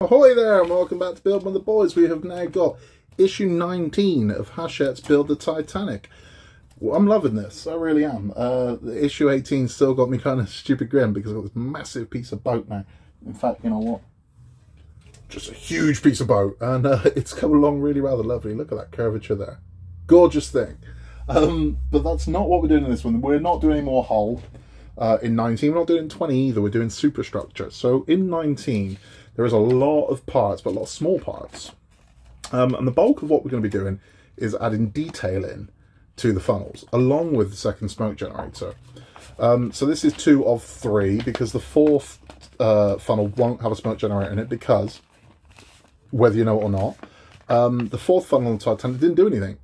Ahoy there and welcome back to Build with the Boys. We have now got issue 19 of Hachette's Build the Titanic. Well, I'm loving this, I really am. Issue 18 still got me kind of stupid grim because I've got this massive piece of boat now. In fact, you know what? Just a huge piece of boat, and it's come along really rather lovely. Look at that curvature there. Gorgeous thing. But that's not what we're doing in this one. We're not doing any more hull in 19. We're not doing 20 either. We're doing superstructure. So in 19, there is a lot of parts, but a lot of small parts. And the bulk of what we're going to be doing is adding detail in to the funnels, along with the second smoke generator. So this is 2 of 3, because the 4th funnel won't have a smoke generator in it, because, whether you know it or not, the 4th funnel on the Titanic didn't do anything.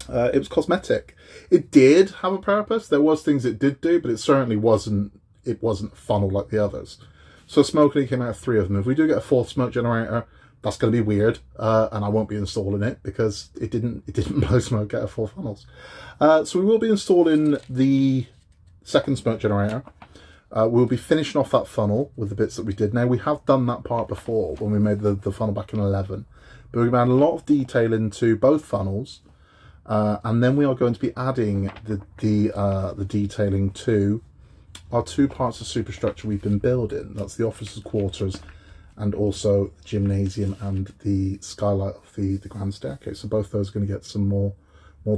It was cosmetic. It did have a purpose. There was things it did do, but it certainly wasn't a funnel like the others. So smoke only came out of 3 of them. If we do get a 4th smoke generator, that's going to be weird, and I won't be installing it because it didn't blow smoke out of 4 funnels. So we will be installing the second smoke generator. We'll be finishing off that funnel with the bits that we did. Now, we have done that part before when we made the funnel back in 11, but we've added a lot of detail into both funnels, and then we are going to be adding the detailing to our 2 parts of superstructure we've been building. That's the officers' quarters and also the gymnasium and the skylight of the grand staircase. So both those are going to get some more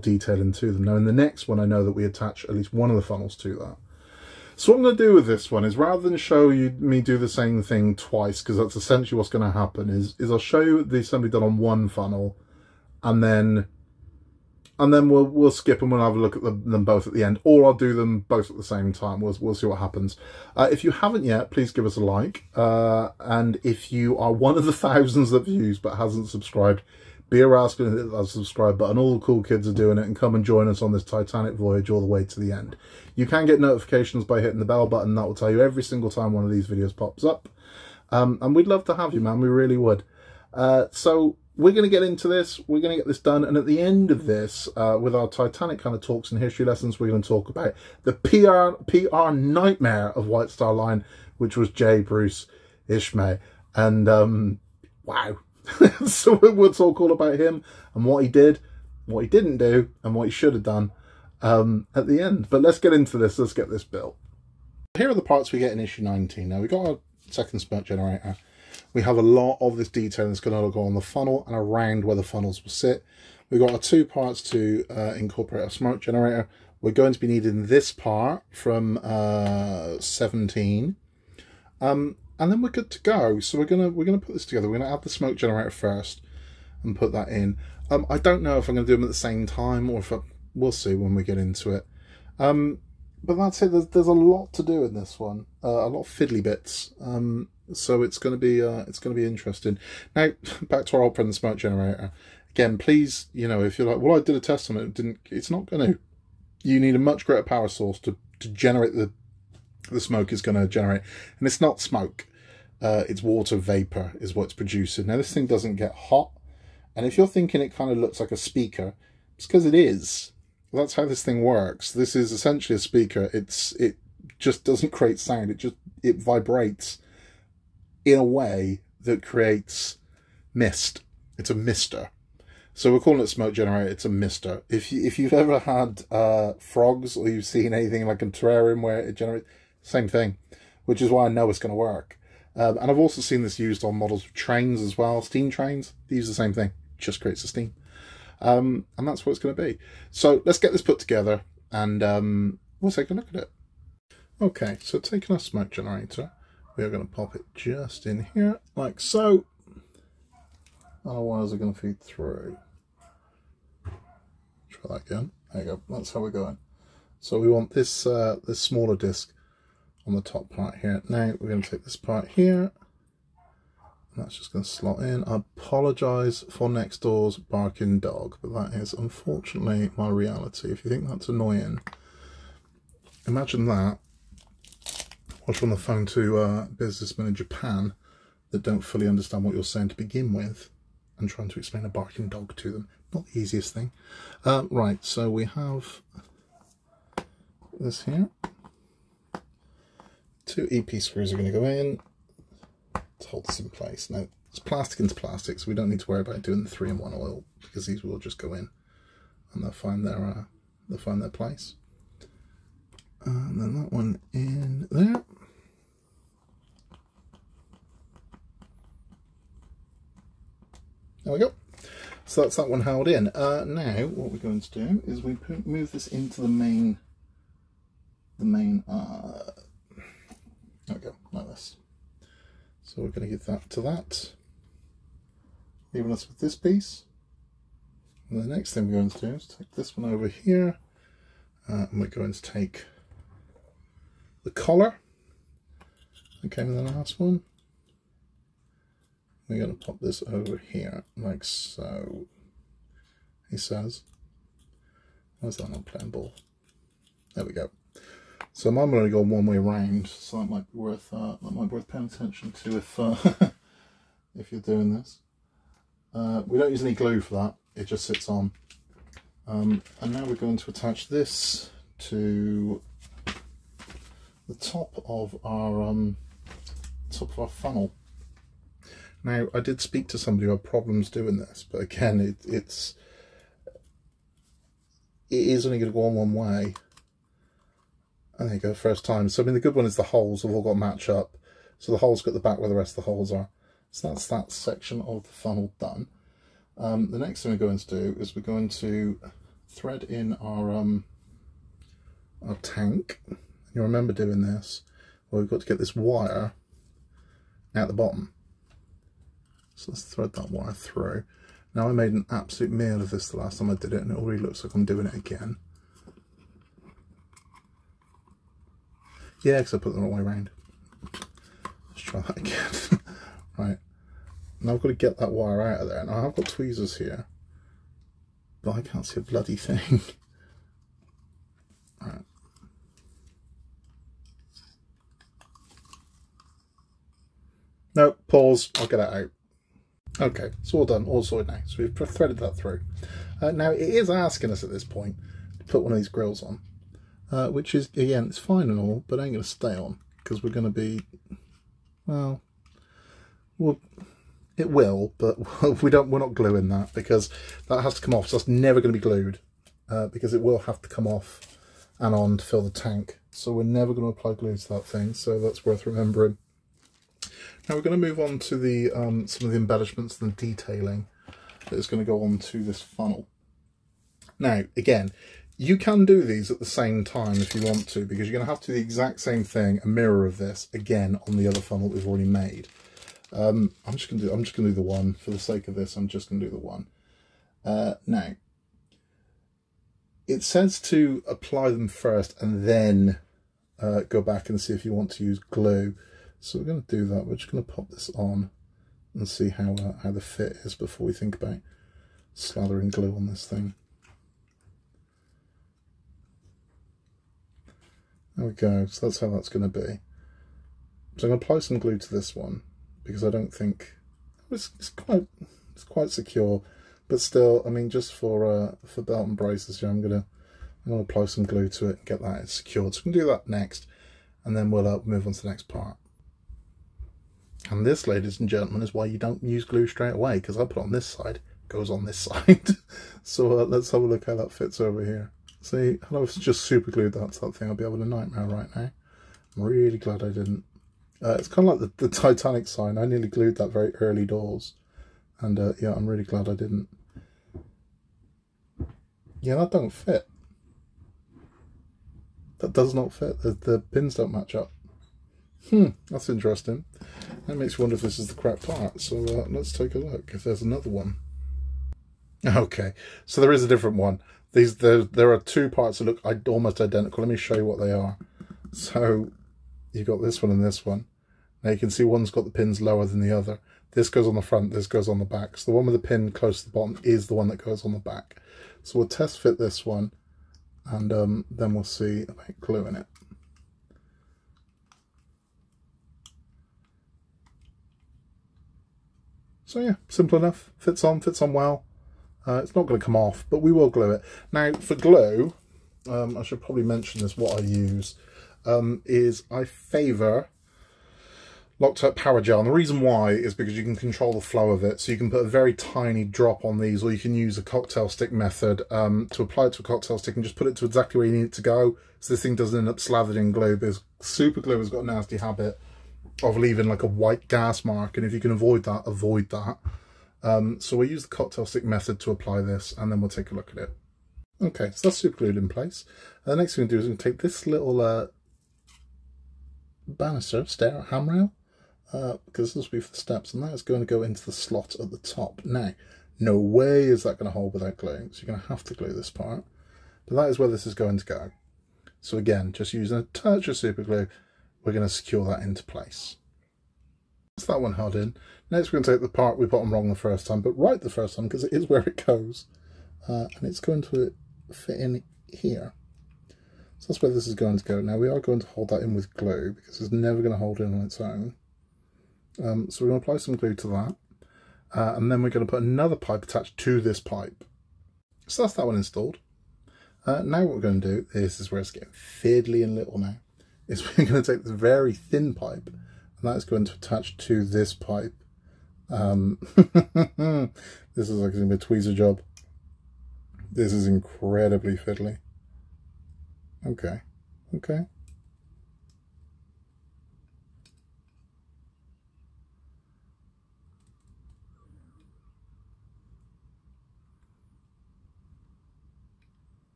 detail into them. Now in the next one, I know that we attach at least one of the funnels to that. So what I'm going to do with this one is, rather than show you me do the same thing twice, because that's essentially what's going to happen, is I'll show you the assembly done on one funnel, and then we'll skip and we'll have a look at them both at the end, or I'll do them both at the same time. We'll see what happens. If you haven't yet, please give us a like, and if you are one of the thousands of views but hasn't subscribed, be a rascal and hit that subscribe button. All the cool kids are doing it, and come and join us on this Titanic voyage all the way to the end. You can get notifications by hitting the bell button. That will tell you every single time one of these videos pops up, and we'd love to have you, man. We really would. So we're going to get into this, we're going to get this done, and at the end of this, with our Titanic kind of talks and history lessons, we're going to talk about the PR nightmare of White Star Line, which was J.Bruce Ismay. And wow. So we'll talk all about him and what he did, what he didn't do, and what he should have done at the end. But let's get into this, let's get this built. Here are the parts we get in issue 19. Now, we've got our second smoke generator. We have a lot of this detail that's going to go on the funnel and around where the funnels will sit. We've got our 2 parts to incorporate our smoke generator. We're going to be needing this part from 17. And then we're good to go. So we're gonna put this together. We're gonna add the smoke generator first and put that in. I don't know if I'm gonna do them at the same time, or if we'll see when we get into it. But that's it. There's a lot to do in this one. A lot of fiddly bits. So it's gonna be interesting. Now back to our old friend, the smoke generator. Again, please, you know, if you're like, well, I did a test on it, it's not gonna. You need a much greater power source to generate the smoke is going to generate, and it's not smoke. It's water vapor is what's producing. Now this thing doesn't get hot, and if you're thinking it kind of looks like a speaker, it's because it is. That's how this thing works. This is essentially a speaker. It just doesn't create sound. It vibrates in a way that creates mist. It's a mister. So we're calling it smoke generator. It's a mister. If you've ever had frogs, or you've seen anything like a terrarium where it generates, same thing, which is why I know it's going to work. And I've also seen this used on models of trains as well, steam trains. They use the same thing, just creates the steam. And that's what it's going to be. So let's get this put together, and we'll take a look at it. Okay, so taking our smoke generator, we are going to pop it just in here, like so. And our wires are going to feed through. Try that again. There you go. That's how we're going. So we want this this smaller disc on the top part here. Now we're going to take this part here, and that's just going to slot in. I apologise for next door's barking dog, but that is unfortunately my reality. If you think that's annoying, imagine that whilst on the phone to businessmen in Japan that don't fully understand what you're saying to begin with, and trying to explain a barking dog to them. Not the easiest thing. Right, so we have this here. 2 EP screws are going to go in to hold this in place. Now, It's plastic into plastic, so we don't need to worry about doing the 3-in-1 oil, because these will just go in and they'll find their place. And then that one in there. There we go. So that's that one held in. Now what we're going to do is we move this into the main. There we go, like this. So we're going to give that to that, leaving us with this piece. And the next thing we're going to do is take this one over here, and we're going to take the collar that came in the last one. We're going to pop this over here, like so. He says, where's that not playing ball? There we go. So mine will only go one way around, so that might be worth paying attention to if you're doing this. We don't use any glue for that; it just sits on. And now we're going to attach this to the top of our funnel. Now, I did speak to somebody who had problems doing this, but again, it is only going to go on one way. And there you go, first time. So I mean, the good one is the holes have all got to match up. So the holes got the back where the rest of the holes are. So that's that section of the funnel done. The next thing we're going to do is we're going to thread in our tank. You'll remember doing this. Well, we've got to get this wire at the bottom. So let's thread that wire through. Now I made an absolute meal of this the last time I did it, and it already looks like I'm doing it again. Yeah, because I put them the wrong way around. Let's try that again. Right. Now I've got to get that wire out of there. Now I've got tweezers here, but I can't see a bloody thing. Right. No, pause. I'll get it out. Okay, it's all done, all sorted now. So we've threaded that through. Now it is asking us at this point to put one of these grills on. Which is, again, it's fine and all, but ain't going to stay on, because we're going to be, well, it will, but we're not gluing that, because that has to come off, so that's never going to be glued, because it will have to come off and on to fill the tank, so we're never going to apply glue to that thing, so that's worth remembering. Now we're going to move on to the some of the embellishments and the detailing that is going to go on to this funnel. Now, again, you can do these at the same time if you want to, because you're going to have to do the exact same thing, a mirror of this, again, on the other funnel we've already made. I'm just going to do the one, for the sake of this, I'm just going to do the one. Now, it says to apply them first and then go back and see if you want to use glue. So we're going to do that. We're just going to pop this on and see how the fit is before we think about slathering glue on this thing. There we go, so that's how that's going to be. So I'm going to apply some glue to this one, because I don't think, it's quite secure, but still, I mean, just for belt and braces, yeah, I'm going to apply some glue to it and get that secured. So we can do that next, and then we'll move on to the next part. And this, ladies and gentlemen, is why you don't use glue straight away, because I put it on this side, it goes on this side. So let's have a look how that fits over here. See, had I just super glued that to that thing, I'd be having a nightmare right now. I'm really glad I didn't. It's kind of like the Titanic sign. I nearly glued that very early doors. And yeah, I'm really glad I didn't. Yeah, that don't fit. That does not fit. The pins don't match up. That's interesting. That makes me wonder if this is the correct part. So let's take a look if there's another one. Okay, so there is a different one. There are two parts that look almost identical. Let me show you what they are. So you've got this one and this one. Now you can see one's got the pins lower than the other. This goes on the front, this goes on the back. So the one with the pin close to the bottom is the one that goes on the back. So we'll test fit this one, and then we'll see about gluing it. So yeah, simple enough. Fits on well. It's not going to come off, but we will glue it. Now, for glue, I should probably mention this, what I use, is I favour Loctite power gel. And the reason why is because you can control the flow of it. So you can put a very tiny drop on these, or you can use a cocktail stick method to apply it to a cocktail stick and just put it to exactly where you need it to go. So this thing doesn't end up slathered in glue, because super glue has got a nasty habit of leaving like a white gas mark. And if you can avoid that, avoid that. So we'll use the cocktail stick method to apply this, and then we'll take a look at it. Okay, so that's super glued in place. And the next thing we're going to do is we're going to take this little banister, stair, handrail, because this will be for the steps, and that is going to go into the slot at the top. Now, no way is that going to hold without gluing, so you're going to have to glue this part. But that is where this is going to go. So again, just using a touch of super glue, we're going to secure that into place. That's that one held in. Next we're going to take the part we put on wrong the first time, but right the first time, because it is where it goes. And it's going to fit in here. So that's where this is going to go. Now we are going to hold that in with glue, because it's never going to hold in on its own. So we're going to apply some glue to that. And then we're going to put another pipe attached to this pipe. So that's that one installed. Now what we're going to do, this is where it's getting fiddly and little now, is we're going to take this very thin pipe, and that's going to attach to this pipe. This is like going to be a tweezer job. This is incredibly fiddly. Okay, okay.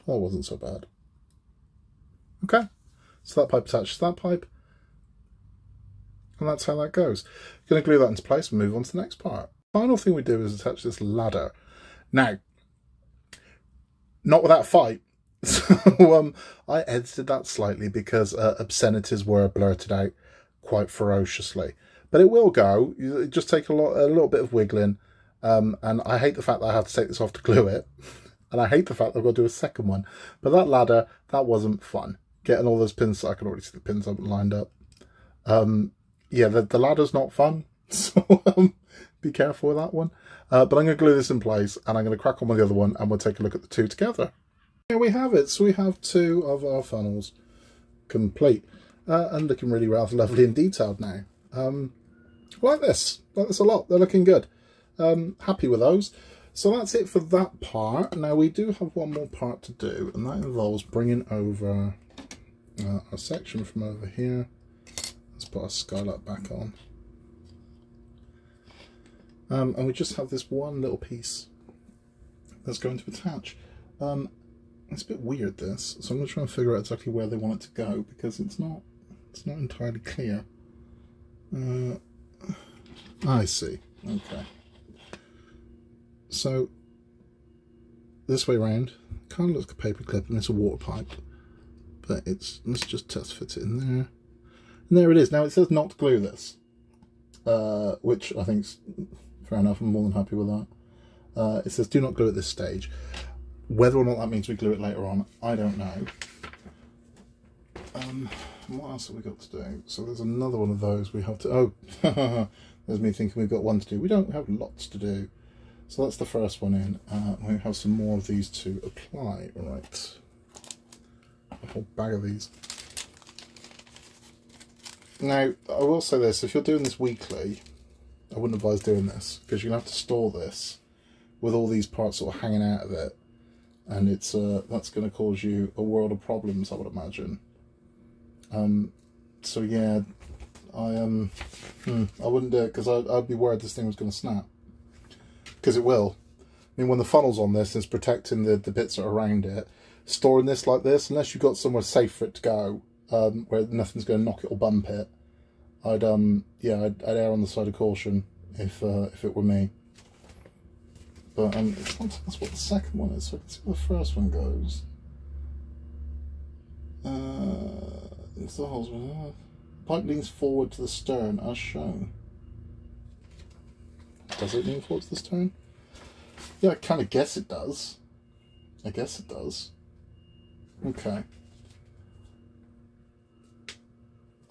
That wasn't so bad. Okay, so that pipe attaches to that pipe, and that's how that goes. Going to glue that into place and move on to the next part. Final thing we do is attach this ladder. Now, not without a fight. So I edited that slightly because obscenities were blurted out quite ferociously. But it will go. You just take a little bit of wiggling. And I hate the fact that I have to take this off to glue it. And I hate the fact that I've got to do a second one. But that ladder, that wasn't fun. Getting all those pins, I can already see the pins haven't lined up. Yeah, the ladder's not fun. So be careful with that one. But I'm going to glue this in place, and I'm going to crack on with the other one, and we'll take a look at the two together. Here we have it. So we have two of our funnels complete, and looking really rather lovely and detailed now. Like this a lot. They're looking good. Happy with those. So that's it for that part. Now we do have one more part to do, and that involves bringing over a section from over here. Let's put our skylight back on. And we just have this one little piece that's going to attach. It's a bit weird, this, so I'm going to try and figure out exactly where they want it to go, because it's not entirely clear. I see. Okay. So this way around, kind of looks like a paper clip, and it's a water pipe, but let's just test fit it in there. And there it is. Now it says not to glue this, which I think's fair enough. I'm more than happy with that. It says do not glue at this stage. Whether or not that means we glue it later on, I don't know. What else have we got to do? So there's another one of those we have to... Oh, there's me thinking we've got one to do. We don't have lots to do. So that's the first one in. We have some more of these to apply. Right. A whole bag of these. Now, I will say this. If you're doing this weekly, I wouldn't advise doing this, because you're going to have to store this with all these parts sort of hanging out of it. And it's that's going to cause you a world of problems, I would imagine. So yeah, I wouldn't do it, because I'd be worried this thing was going to snap. Because it will. I mean, when the funnel's on this, it's protecting the bits that are around it. Storing this like this, unless you've got somewhere safe for it to go, where nothing's going to knock it or bump it, I'd err on the side of caution if it were me. But it's not that's what the second one is, so I can see where the first one goes. It's the holes. Pipe leans forward to the stern as shown. Does it lean forward to the stern? Yeah, I kind of guess it does. I guess it does. Okay.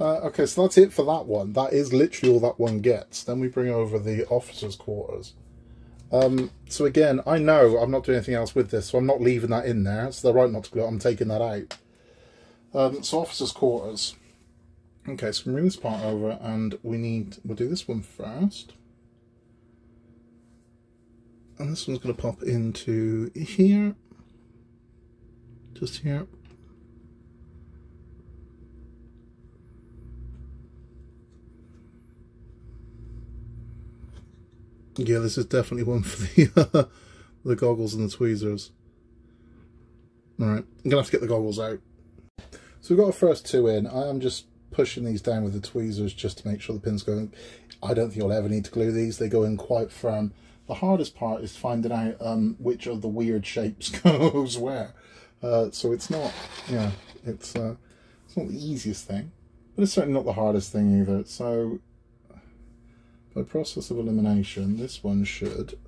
Okay, so that's it for that one. That is literally all that one gets. Then we bring over the officers' quarters. So again, I know I'm not doing anything else with this, so I'm not leaving that in there. So they're right not to glue it. I'm taking that out. So officers' quarters. Okay, so bring this part over, and we'll do this one first. And this one's going to pop into here. Just here. Yeah, this is definitely one for the the goggles and the tweezers. Alright, I'm going to have to get the goggles out. So we've got our first two in. I am just pushing these down with the tweezers just to make sure the pins go in. I don't think you'll ever need to glue these. They go in quite firm. The hardest part is finding out which of the weird shapes goes where. So it's not, yeah, it's not the easiest thing, but it's certainly not the hardest thing either. So by process of elimination, this one should,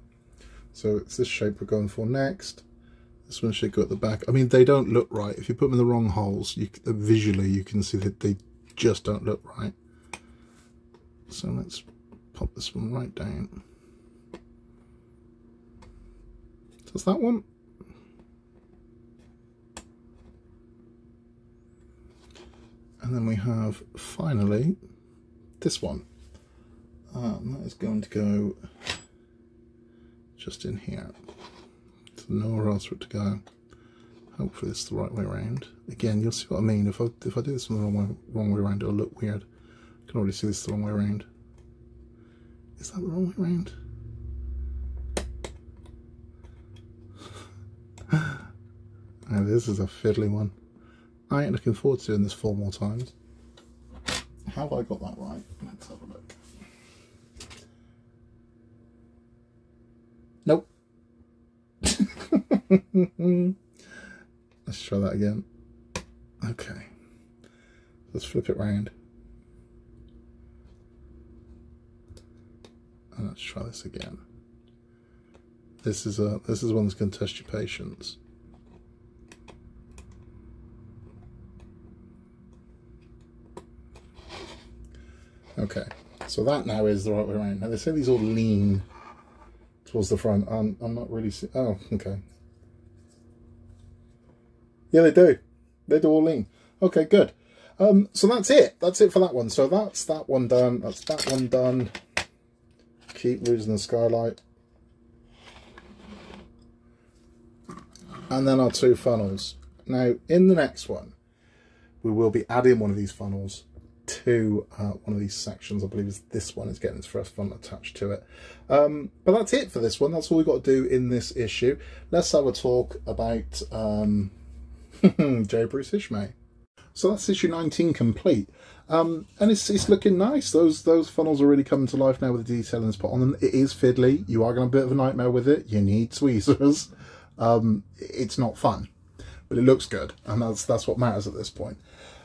so it's this shape we're going for next. This one should go at the back. I mean, they don't look right. If you put them in the wrong holes, visually you can see that they just don't look right. So let's pop this one right down. So that's that one. And then we have, finally, this one. That is going to go just in here. So nowhere else for it to go. Hopefully it's the right way around. Again, you'll see what I mean. If I do this the wrong way around, it'll look weird. I can already see this the wrong way around. Is that the wrong way around? Now this is a fiddly one. I ain't looking forward to doing this 4 more times. Have I got that right? Let's have a look. Nope. Let's try that again. Okay. Let's flip it round. And let's try this again. This is one that's going to test your patience. Okay, so that now is the right way around. Now they say these all lean towards the front. I'm not really oh, okay. Yeah, they do. They do all lean. Okay, good. So that's it. That's it for that one. So that's that one done. That's that one done. Keep losing the skylight. And then our 2 funnels. Now, in the next one, we will be adding one of these funnels to one of these sections. I believe this one is getting its first funnel attached to it. But that's it for this one. That's all we've got to do in this issue. Let's have a talk about J.Bruce Ismay. So that's issue 19 complete. And it's looking nice. Those funnels are really coming to life now with the detailing that's put on them. It is fiddly. You are going to have a bit of a nightmare with it. You need tweezers. It's not fun, but it looks good, and that's what matters at this point.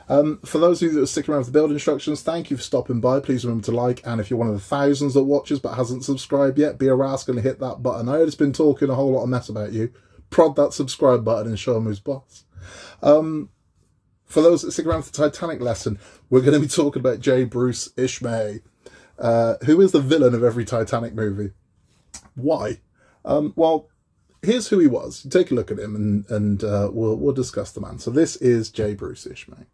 For those of you that are sticking around for the build instructions, thank you for stopping by. Please remember to like, and if you're one of the thousands that watches but hasn't subscribed yet, be a rascal and hit that button. I heard it's been talking a whole lot of mess about you. Prod that subscribe button and show them who's boss. For those that stick around for the Titanic lesson, we're going to be talking about J.Bruce Ismay, who is the villain of every Titanic movie. Why? Well, here's who he was. Take a look at him, and we'll discuss the man. So this is J.Bruce Ismay.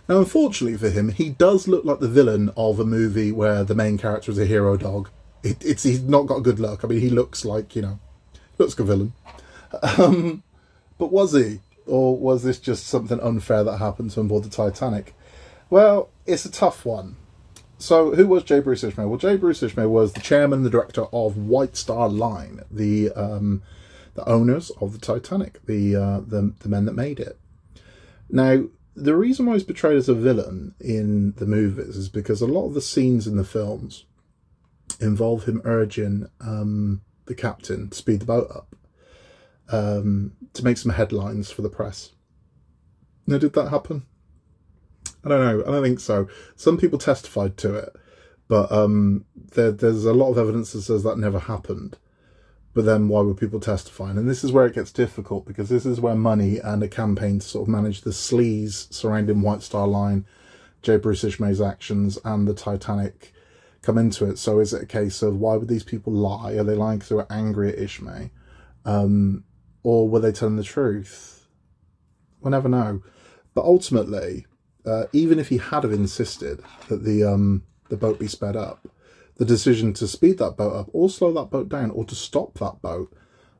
Now, unfortunately for him, he does look like the villain of a movie where the main character is a hero dog. He's not got good luck. I mean, he looks like, you know, looks like a villain. But was he? Or was this just something unfair that happened to him aboard the Titanic? Well, it's a tough one. So, who was J.Bruce Ismay? Well, J.Bruce Ismay was the chairman and the director of White Star Line, the owners of the Titanic, the men that made it. Now, the reason why he's portrayed as a villain in the movies is because a lot of the scenes in the films involve him urging the captain to speed the boat up to make some headlines for the press. Now, did that happen? I don't know. I don't think so. Some people testified to it, but there's a lot of evidence that says that never happened. But then why were people testifying? And this is where it gets difficult, because this is where money and a campaign to sort of manage the sleaze surrounding White Star Line, J.Bruce Ismay's actions, and the Titanic come into it. So is it a case of, why would these people lie? Are they lying because they were angry at Ismay? Or were they telling the truth? We'll never know. But ultimately, even if he had have insisted that the boat be sped up, the decision to speed that boat up or slow that boat down or to stop that boat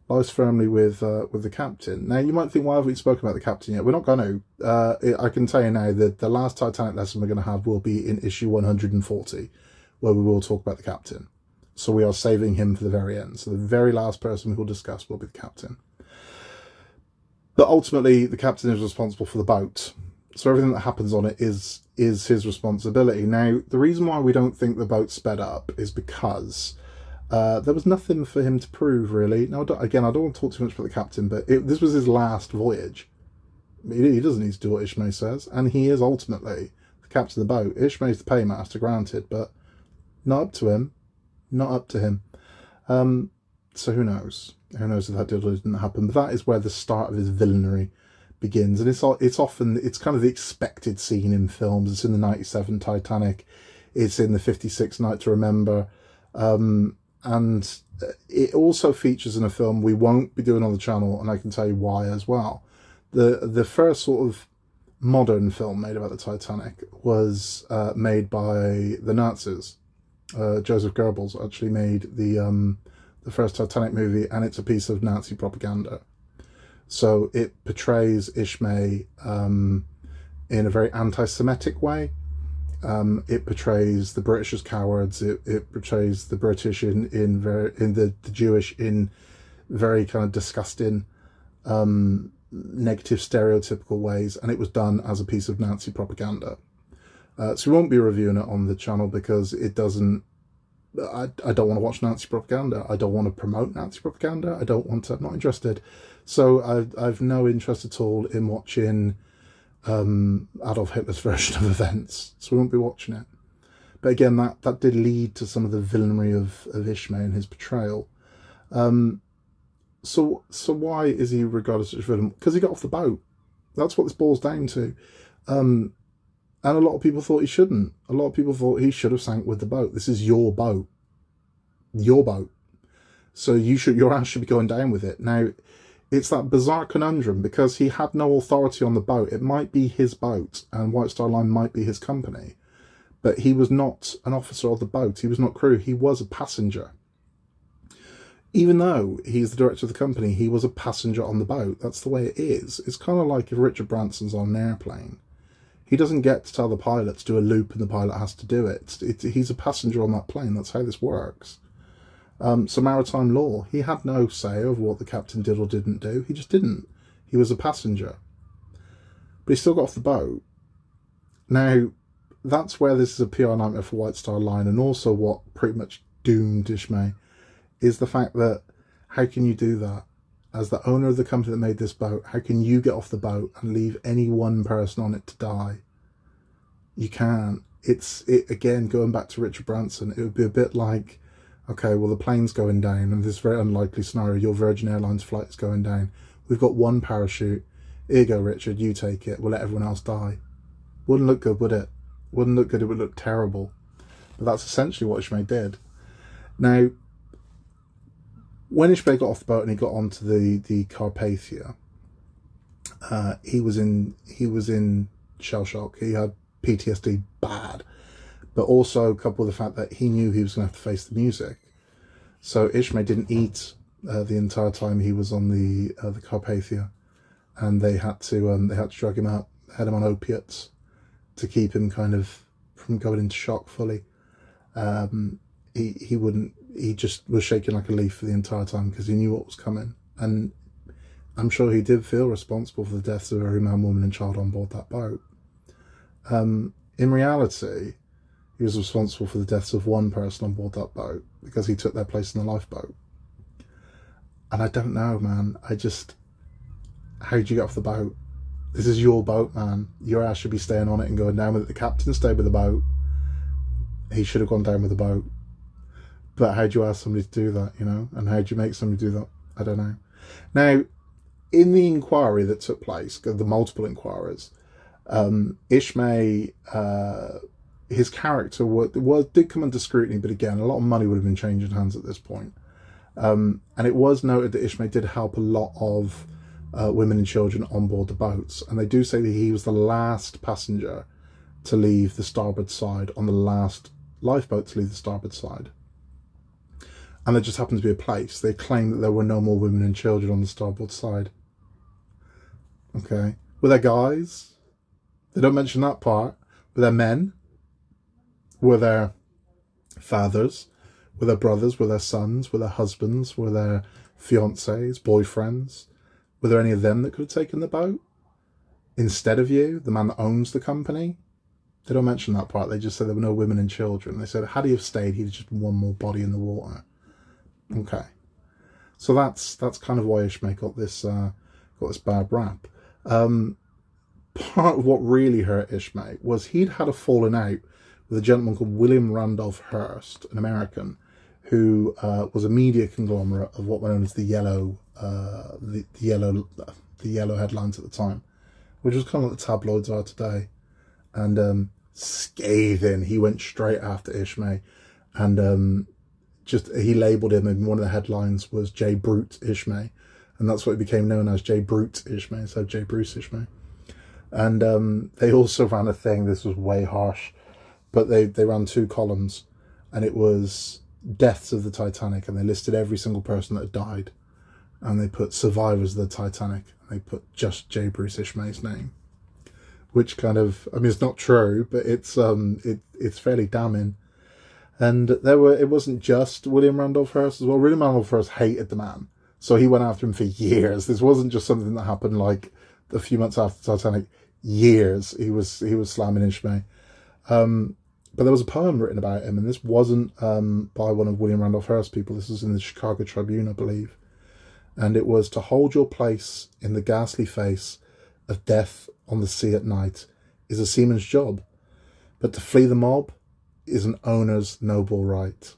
lies firmly with the captain. Now, you might think, why haven't we spoken about the captain yet? We're not going to. I can tell you now that the last Titanic lesson we're going to have will be in issue 140, where we will talk about the captain. So we are saving him for the very end. So the very last person we will discuss will be the captain. But ultimately, the captain is responsible for the boat. So everything that happens on it is his responsibility. Now, the reason why we don't think the boat sped up is because there was nothing for him to prove, really. Now, again, I don't want to talk too much about the captain, but this was his last voyage. He doesn't need to do what Ismay says, and he is ultimately the captain of the boat. Ismay's the paymaster, granted, but not up to him. Not up to him. So who knows? Who knows if that didn't happen? But that is where the start of his villainy begins, and it's kind of the expected scene in films. It's in the 97 Titanic. It's in the 56 Night to Remember. And it also features in a film we won't be doing on the channel, and I can tell you why as well. The first sort of modern film made about the Titanic was made by the Nazis. Joseph Goebbels actually made the first Titanic movie, and it's a piece of Nazi propaganda. So it portrays Ismay in a very anti-Semitic way. It portrays the British as cowards. It portrays the British in the Jewish in very kind of disgusting, negative, stereotypical ways, and it was done as a piece of Nazi propaganda. So we won't be reviewing it on the channel because it doesn't. I don't want to watch Nazi propaganda. I don't want to promote Nazi propaganda. I'm not interested. So I've no interest at all in watching Adolf Hitler's version of events, so we won't be watching it. But again, that did lead to some of the villainy of Ismay and his portrayal. So why is he regarded as such a villain? Because he got off the boat. That's what this boils down to. And a lot of people thought he shouldn't. A lot of people thought he should have sank with the boat. This is your boat. Your boat. So your ass should be going down with it. Now, it's that bizarre conundrum because he had no authority on the boat. It might be his boat and White Star Line might be his company. But he was not an officer of the boat. He was not crew. He was a passenger. Even though he's the director of the company, he was a passenger on the boat. That's the way it is. It's kind of like if Richard Branson's on an airplane. He doesn't get to tell the pilot to do a loop and the pilot has to do it. He's a passenger on that plane. That's how this works. So maritime law, he had no say over what the captain did or didn't do. He just didn't. He was a passenger. But he still got off the boat. Now, that's where this is a PR nightmare for White Star Line, and also what pretty much doomed Ismay is the fact that how can you do that? As the owner of the company that made this boat, how can you get off the boat and leave any one person on it to die? You can't. Again, going back to Richard Branson, it would be a bit like, okay, well, the plane's going down, and this very unlikely scenario, your Virgin Airlines flight is going down. We've got one parachute. Here you go, Richard, you take it. We'll let everyone else die. Wouldn't look good, would it? Wouldn't look good. It would look terrible. But that's essentially what Ismay did. Now, when Ismay got off the boat and he got onto the Carpathia, he was in shell shock. He had PTSD bad, but also coupled with the fact that he knew he was going to have to face the music. So Ismay didn't eat the entire time he was on the Carpathia, and they had to drug him out, had him on opiates to keep him kind of from going into shock fully. He just was shaking like a leaf for the entire time because he knew what was coming. And I'm sure he did feel responsible for the deaths of every man, woman and child on board that boat. In reality, he was responsible for the deaths of one person on board that boat because he took their place in the lifeboat. And I don't know, man. How'd you get off the boat? This is your boat, man. Your ass should be staying on it and going down with it. The captain stayed with the boat. He should have gone down with the boat. But how'd you ask somebody to do that, you know? And how'd you make somebody do that? I don't know. Now, in the inquiry that took place, the multiple inquiries, Ismay, his character did come under scrutiny, but again, a lot of money would have been changing hands at this point. And it was noted that Ismay did help a lot of women and children on board the boats. And they do say that he was the last passenger to leave the starboard side, on the last lifeboat to leave the starboard side. And there just happened to be a place. They claim that there were no more women and children on the starboard side. Okay. Were there guys? They don't mention that part. Were there men? Were there fathers? Were there brothers? Were there sons? Were there husbands? Were there fiancés, boyfriends? Were there any of them that could have taken the boat instead of you, the man that owns the company? They don't mention that part. They just said there were no women and children. They said had he have stayed, he'd just been one more body in the water. Okay, so that's kind of why Ismay got this bad rap. Part of what really hurt Ismay was he'd had a falling out with a gentleman called William Randolph Hearst, an American, who was a media conglomerate of what were known as the yellow headlines at the time, which was kind of like the tabloids are today. And scathing, he went straight after Ismay, and he labelled him, and one of the headlines was J.Bruce Ismay, and that's what it became known as, J.Bruce Ismay, instead of J.Bruce Ismay. And they also ran a thing, this was way harsh, but they ran 2 columns, and it was deaths of the Titanic, and they listed every single person that had died, and they put survivors of the Titanic, and they put just J.Bruce Ismay's name, which kind of, I mean, it's not true, but it's fairly damning. And it wasn't just William Randolph Hearst as well. William Randolph Hearst hated the man, so he went after him for years. This wasn't just something that happened like a few months after the Titanic. Years he was slamming Ismay. But there was a poem written about him, and this wasn't by one of William Randolph Hearst's people. This was in the Chicago Tribune, I believe. And it was, to hold your place in the ghastly face of death on the sea at night is a seaman's job, but to flee the mob is an owner's noble right.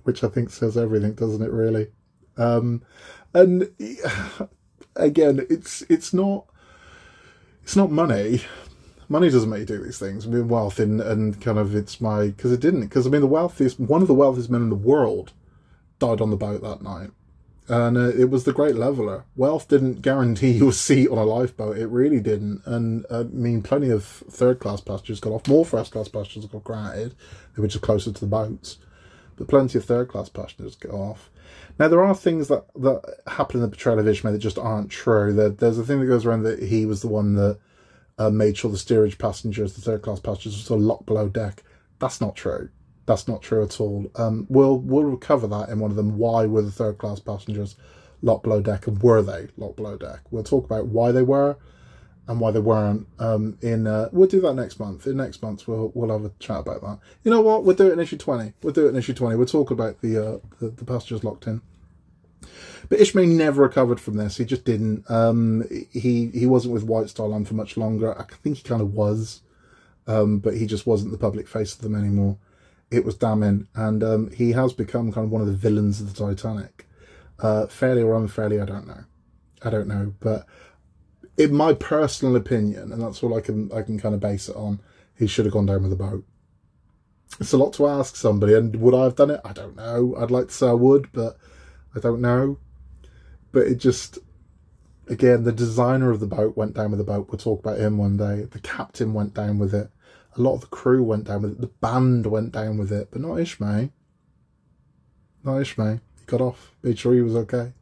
Which I think says everything, doesn't it, really? And again, it's not money. Money doesn't make you do these things. I mean, wealth and kind of, because it didn't. Because I mean, one of the wealthiest men in the world died on the boat that night. And it was the Great Leveller. Wealth didn't guarantee you a seat on a lifeboat. It really didn't. And I mean, plenty of third-class passengers got off. More first-class passengers got granted. They were just closer to the boats. But plenty of third-class passengers got off. Now, there are things that happen in the portrayal of Ismay that just aren't true. There's a thing that goes around that he was the one that made sure the steerage passengers, the third-class passengers, were locked below deck. That's not true. That's not true at all. We'll recover that in one of them. Why were the third-class passengers locked below deck, and were they locked below deck? We'll talk about why they were and why they weren't. We'll do that next month. In next month, we'll have a chat about that. You know what? We'll do it in issue 20. We'll do it in issue 20. We'll talk about the passengers locked in. But Ismay never recovered from this. He just didn't. He wasn't with White Star Line for much longer. I think he kind of was, but he just wasn't the public face of them anymore. It was damning, and he has become kind of one of the villains of the Titanic. Fairly or unfairly, I don't know. But in my personal opinion, and that's all I can kind of base it on, he should have gone down with the boat. It's a lot to ask somebody, and would I have done it? I don't know. I'd like to say I would, but I don't know. But it just, again, the designer of the boat went down with the boat. We'll talk about him one day. The captain went down with it. A lot of the crew went down with it. The band went down with it, but not Ismay. Not Ismay. He got off. Made sure he was okay.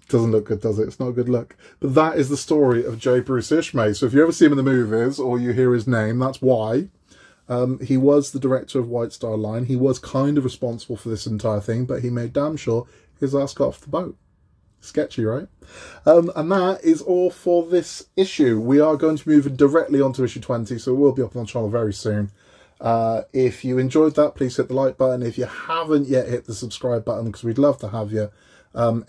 Doesn't look good, does it? It's not a good look. But that is the story of J.Bruce Ismay. So if you ever see him in the movies or you hear his name, that's why. He was the director of White Star Line. He was kind of responsible for this entire thing, but he made damn sure his ass got off the boat. Sketchy, right? And that is all for this issue. We are going to move directly onto issue 20, so it will be up on the channel very soon. If you enjoyed that, please hit the like button. If you haven't yet, hit the subscribe button, because we'd love to have you.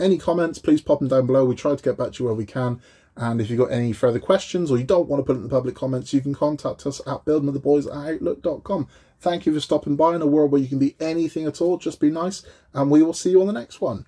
Any comments, please pop them down below. We try to get back to you where we can. And if you've got any further questions, or you don't want to put it in the public comments, you can contact us at buildingwiththeboys@outlook.com. Thank you for stopping by in a world where you can be anything at all. Just be nice, and we will see you on the next one.